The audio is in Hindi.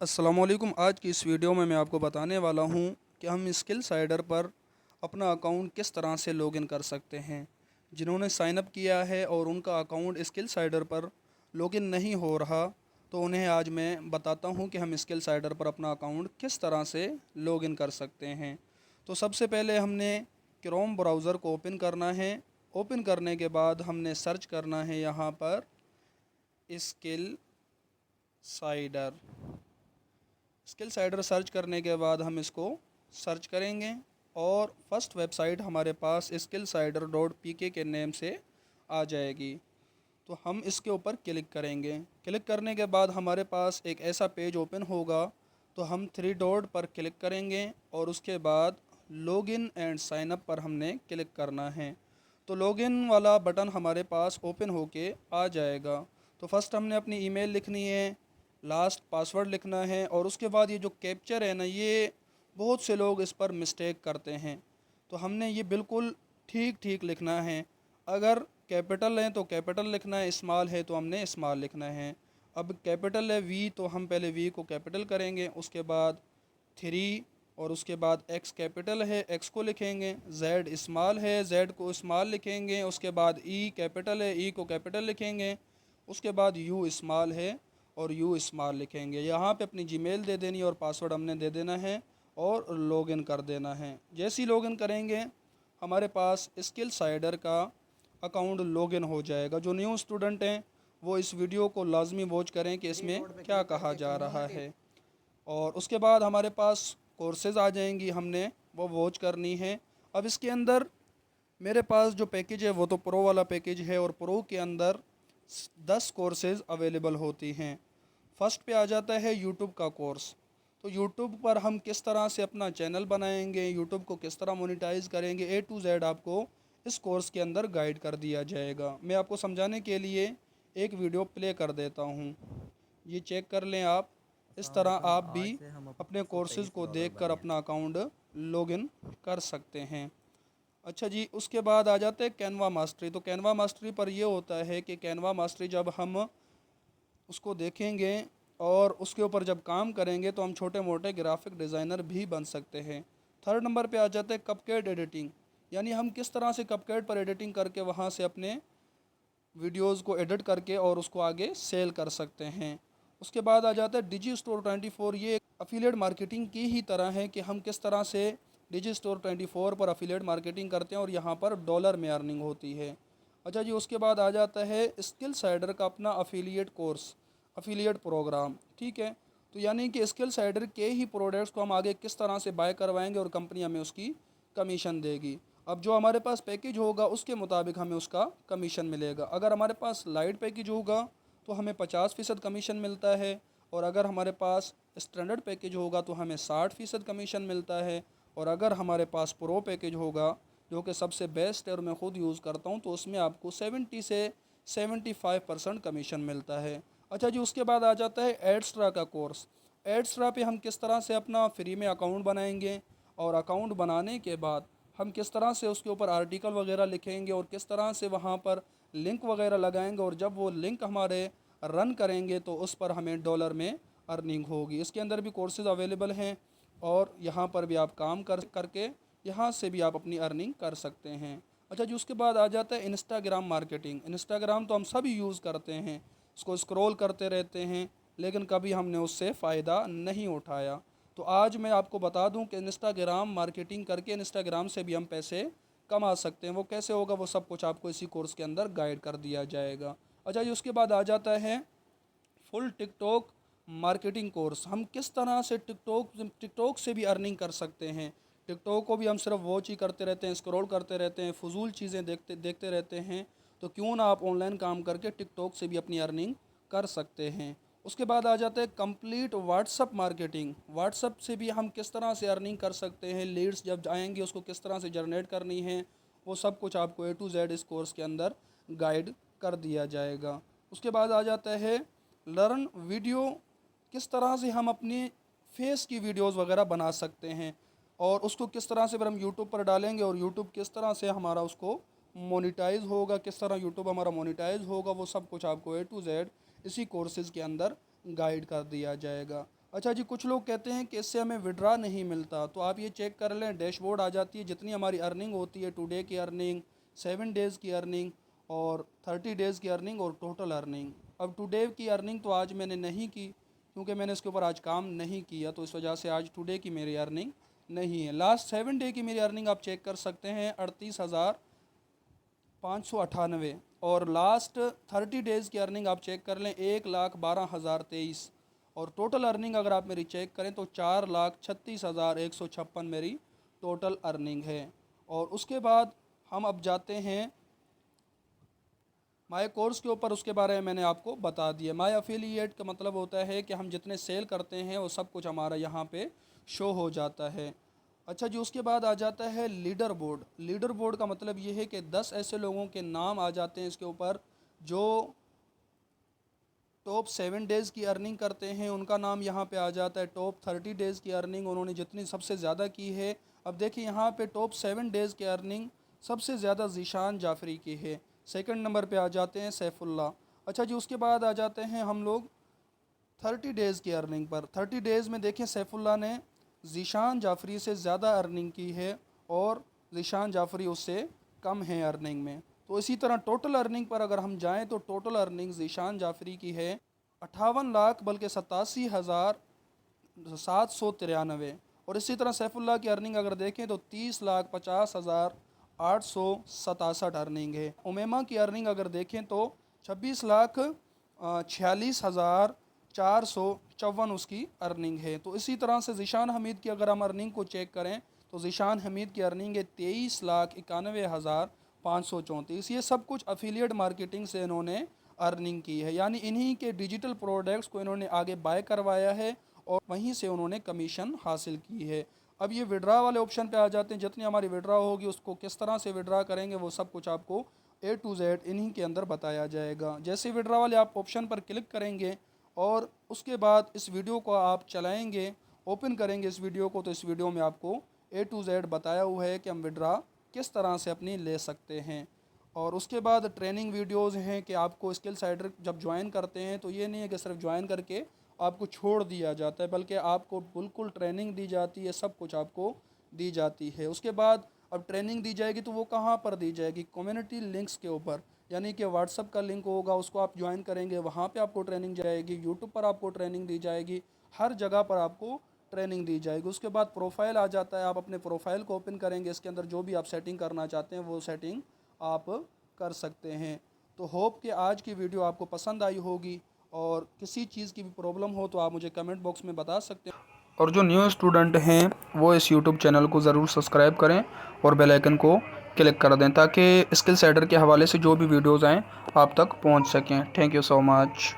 अस्सलामुअलैकुम। आज की इस वीडियो में मैं आपको बताने वाला हूँ कि हम स्किल साइडर पर अपना अकाउंट किस तरह से लॉगिन कर सकते हैं। जिन्होंने साइन अप किया है और उनका अकाउंट स्किल साइडर पर लॉगिन नहीं हो रहा, तो उन्हें आज मैं बताता हूँ कि हम स्किल साइडर पर अपना अकाउंट किस तरह से लॉगिन कर सकते हैं। तो सबसे पहले हमने क्रोम ब्राउज़र को ओपन करना है। ओपन करने के बाद हमने सर्च करना है यहाँ पर skill cider. Skill cider search करने के बाद हम इसको सर्च करेंगे और फर्स्ट वेबसाइट हमारे पास स्किल साइडर डॉट पी के नेम से आ जाएगी। तो हम इसके ऊपर क्लिक करेंगे। क्लिक करने के बाद हमारे पास एक ऐसा पेज ओपन होगा। तो हम थ्री डॉट पर क्लिक करेंगे और उसके बाद लॉगिन एंड साइन अप पर हमने क्लिक करना है। तो लॉगिन वाला बटन हमारे पास ओपन होके आ जाएगा। तो फर्स्ट हमने अपनी ईमेल लिखनी है, लास्ट पासवर्ड लिखना है और उसके बाद ये जो कैप्चर है ना, ये बहुत से लोग इस पर मिस्टेक करते हैं। तो हमने ये बिल्कुल ठीक ठीक लिखना है। अगर कैपिटल है तो कैपिटल लिखना है, स्मॉल है तो हमने स्मॉल लिखना है। अब कैपिटल है वी, तो हम पहले वी को कैपिटल करेंगे, उसके बाद थ्री और उसके बाद एक्स कैपिटल है, एक्स को लिखेंगे। जेड स्मॉल है, जेड को स्मॉल लिखेंगे। उसके बाद ई कैपिटल है, ई को कैपिटल लिखेंगे। उसके बाद यू स्मॉल है और यू स्मॉल लिखेंगे। यहाँ पे अपनी जीमेल दे देनी और पासवर्ड हमने दे देना है और लॉगिन कर देना है। जैसे ही लॉगिन करेंगे हमारे पास स्किल साइडर का अकाउंट लॉगिन हो जाएगा। जो न्यू स्टूडेंट हैं वो इस वीडियो को लाजमी वॉच करें कि इसमें क्या कहा जा रहा है। और उसके बाद हमारे पास कोर्सेज़ आ जाएंगी, हमने वो वॉच करनी है। अब इसके अंदर मेरे पास जो पैकेज है वो तो प्रो वाला पैकेज है और प्रो के अंदर 10 कोर्सेज़ अवेलेबल होती हैं। फर्स्ट पे आ जाता है यूट्यूब का कोर्स। तो यूट्यूब पर हम किस तरह से अपना चैनल बनाएंगे, यूट्यूब को किस तरह मोनेटाइज करेंगे, ए टू जेड आपको इस कोर्स के अंदर गाइड कर दिया जाएगा। मैं आपको समझाने के लिए एक वीडियो प्ले कर देता हूँ, ये चेक कर लें आप। इस अस्सलाम तरह वालेकुम। आप भी आज से हम अपने अपने कोर्सेज़ 123 को ब्लॉगर देखकर बने। अपना अकाउंट लॉगिन कर सकते हैं। अच्छा जी, उसके बाद आ जाते हैं कैनवा मास्टरी। तो कैनवा मास्टरी पर यह होता है कि कैनवा मास्टरी जब हम उसको देखेंगे और उसके ऊपर जब काम करेंगे तो हम छोटे मोटे ग्राफिक डिज़ाइनर भी बन सकते हैं। थर्ड नंबर पे आ जाते हैं कपकैट एडिटिंग, यानी हम किस तरह से कपकैट पर एडिटिंग करके वहाँ से अपने वीडियोज़ को एडिट करके और उसको आगे सेल कर सकते हैं। उसके बाद आ जाता है डिजी स्टोर 24। ये अफिलिएट मार्केटिंग की ही तरह है कि हम किस तरह से डिजी स्टोर 24 पर अफिलिएट मार्केटिंग करते हैं और यहाँ पर डॉलर में अर्निंग होती है। अच्छा जी, उसके बाद आ जाता है स्किल साइडर का अपना अफिलिएट कोर्स, अफिलिएट प्रोग्राम। ठीक है, तो यानी कि स्किल साइडर के ही प्रोडक्ट्स को हम आगे किस तरह से बाय करवाएंगे और कंपनी हमें उसकी कमीशन देगी। अब जो हमारे पास पैकेज होगा उसके मुताबिक हमें उसका कमीशन मिलेगा। अगर हमारे पास लाइट पैकेज होगा तो हमें 50% कमीशन मिलता है, और अगर हमारे पास स्टैंडर्ड पैकेज होगा तो हमें 60% कमीशन मिलता है, और अगर हमारे पास प्रो पैकेज होगा जो कि सबसे बेस्ट है और मैं ख़ुद यूज़ करता हूँ, तो उसमें आपको 70 से 75% कमीशन मिलता है। अच्छा जी, उसके बाद आ जाता है एड्स्ट्रा का कोर्स। एड्स्ट्रा पे हम किस तरह से अपना फ्री में अकाउंट बनाएंगे और अकाउंट बनाने के बाद हम किस तरह से उसके ऊपर आर्टिकल वगैरह लिखेंगे और किस तरह से वहाँ पर लिंक वगैरह लगाएंगे, और जब वो लिंक हमारे रन करेंगे तो उस पर हमें डॉलर में अर्निंग होगी। इसके अंदर भी कोर्सेज़ अवेलेबल हैं और यहाँ पर भी आप काम करके यहाँ से भी आप अपनी अर्निंग कर सकते हैं। अच्छा जी, उसके बाद आ जाता है इंस्टाग्राम मार्केटिंग। इंस्टाग्राम तो हम सभी यूज़ करते हैं, उसको स्क्रॉल करते रहते हैं, लेकिन कभी हमने उससे फ़ायदा नहीं उठाया। तो आज मैं आपको बता दूं कि इंस्टाग्राम मार्केटिंग करके इंस्टाग्राम से भी हम पैसे कमा सकते हैं। वो कैसे होगा वो सब कुछ आपको इसी कोर्स के अंदर गाइड कर दिया जाएगा। अच्छा जी, उसके बाद आ जाता है फुल टिकटॉक मार्केटिंग कोर्स। हम किस तरह से टिकटॉक से भी अर्निंग कर सकते हैं। टिकटॉक को भी हम सिर्फ वॉच ही करते रहते हैं, स्क्रॉल करते रहते हैं, फजूल चीज़ें देखते देखते रहते हैं। तो क्यों ना आप ऑनलाइन काम करके टिकटॉक से भी अपनी अर्निंग कर सकते हैं। उसके बाद आ जाता है कंप्लीट व्हाट्सअप मार्केटिंग। व्हाट्सअप से भी हम किस तरह से अर्निंग कर सकते हैं, लीड्स जब आएंगे उसको किस तरह से जनरेट करनी है, वो सब कुछ आपको ए टू जेड इस कोर्स के अंदर गाइड कर दिया जाएगा। उसके बाद आ जाता है लर्न वीडियो। किस तरह से हम अपने फेस की वीडियोस वगैरह बना सकते हैं और उसको किस तरह से फिर हम यूट्यूब पर डालेंगे और यूट्यूब किस तरह से हमारा उसको मोनेटाइज होगा, किस तरह यूट्यूब हमारा मोनेटाइज होगा, वो सब कुछ आपको ए टू जेड इसी कोर्सेज़ के अंदर गाइड कर दिया जाएगा। अच्छा जी, कुछ लोग कहते हैं कि इससे हमें विड्रा नहीं मिलता, तो आप ये चेक कर लें, डैशबोर्ड आ जाती है, जितनी हमारी अर्निंग होती है, टुडे की अर्निंग, 7 डेज़ की अर्निंग और 30 डेज़ की अर्निंग और टोटल अर्निंग। अब टुडे की अर्निंग तो आज मैंने नहीं की, क्योंकि मैंने इसके ऊपर आज काम नहीं किया, तो इस वजह से आज टुडे की मेरी अर्निंग नहीं है। लास्ट 7 डे की मेरी अर्निंग आप चेक कर सकते हैं, 38,598, और लास्ट 30 डेज़ की अर्निंग आप चेक कर लें, 1,12,023, और टोटल अर्निंग अगर आप मेरी चेक करें तो 4,36,156 मेरी टोटल अर्निंग है। और उसके बाद हम अब जाते हैं माय कोर्स के ऊपर। उसके बारे में मैंने आपको बता दिया। माय अफिलिएट का मतलब होता है कि हम जितने सेल करते हैं वो सब कुछ हमारा यहाँ पे शो हो जाता है। अच्छा जी, उसके बाद आ जाता है लीडर बोर्ड। लीडर बोर्ड का मतलब ये है कि 10 ऐसे लोगों के नाम आ जाते हैं इसके ऊपर जो टॉप 7 डेज़ की अर्निंग करते हैं, उनका नाम यहाँ पे आ जाता है। टॉप 30 डेज़ की अर्निंग उन्होंने जितनी सबसे ज़्यादा की है, अब देखिए यहाँ पे टॉप 7 डेज़ की अर्निंग सबसे ज़्यादा ज़ीशान जाफरी की है। सेकंड नंबर पे आ जाते हैं सैफुल्ला। अच्छा जी, उसके बाद आ जाते हैं हम लोग 30 डेज़ की अर्निंग पर। 30 डेज़ में देखें सैफुल्ला ने ज़ीशान जाफरी से ज़्यादा अर्निंग की है और ज़ीशान जाफरी उससे कम है अर्निंग में। तो इसी तरह टोटल अर्निंग पर अगर हम जाएं तो टोटल अर्निंग ज़ीशान जाफरी की है 58 लाख बल्कि 87,793, और इसी तरह सैफुल्ला की अर्निंग अगर देखें तो 30,50,867 अर्निंग है। उमेमा की अर्निंग अगर देखें तो 26,46,454 उसकी अर्निंग है। तो इसी तरह से ज़ीशान हमीद की अगर हम अर्निंग को चेक करें तो ज़ीशान हमीद की अर्निंग है 23,91,534। ये सब कुछ अफिलिएट मार्केटिंग से इन्होंने अर्निंग की है, यानी इन्हीं के डिजिटल प्रोडक्ट्स को इन्होंने आगे बाय करवाया है और वहीं से उन्होंने कमीशन हासिल की है। अब ये विड्रा वाले ऑप्शन पे आ जाते हैं। जितनी हमारी विड्रा होगी उसको किस तरह से विड्रा करेंगे वो सब कुछ आपको A to Z इन्हीं के अंदर बताया जाएगा। जैसे विड्रा वाले आप ऑप्शन पर क्लिक करेंगे और उसके बाद इस वीडियो को आप चलाएंगे, ओपन करेंगे इस वीडियो को, तो इस वीडियो में आपको A to Z बताया हुआ है कि हम विड्रा किस तरह से अपनी ले सकते हैं। और उसके बाद ट्रेनिंग वीडियोस हैं कि आपको स्किल साइडर जब ज्वाइन करते हैं तो ये नहीं है कि सिर्फ ज्वाइन करके आपको छोड़ दिया जाता है, बल्कि आपको बिल्कुल ट्रेनिंग दी जाती है, सब कुछ आपको दी जाती है। उसके बाद अब ट्रेनिंग दी जाएगी तो वो कहाँ पर दी जाएगी? कम्युनिटी लिंक्स के ऊपर, यानी कि व्हाट्सअप का लिंक होगा, उसको आप ज्वाइन करेंगे, वहाँ पे आपको ट्रेनिंग जाएगी। यूट्यूब पर आपको ट्रेनिंग दी जाएगी, हर जगह पर आपको ट्रेनिंग दी जाएगी। उसके बाद प्रोफाइल आ जाता है, आप अपने प्रोफाइल को ओपन करेंगे, इसके अंदर जो भी आप सेटिंग करना चाहते हैं वो सेटिंग आप कर सकते हैं। तो होप कि आज की वीडियो आपको पसंद आई होगी, और किसी चीज़ की भी प्रॉब्लम हो तो आप मुझे कमेंट बॉक्स में बता सकते हैं। और जो न्यू स्टूडेंट हैं वो इस यूट्यूब चैनल को ज़रूर सब्सक्राइब करें और बेल आइकन को क्लिक कर दें ताकि स्किल सेडर के हवाले से जो भी वीडियोज़ आएँ आप तक पहुंच सकें। Thank you so much.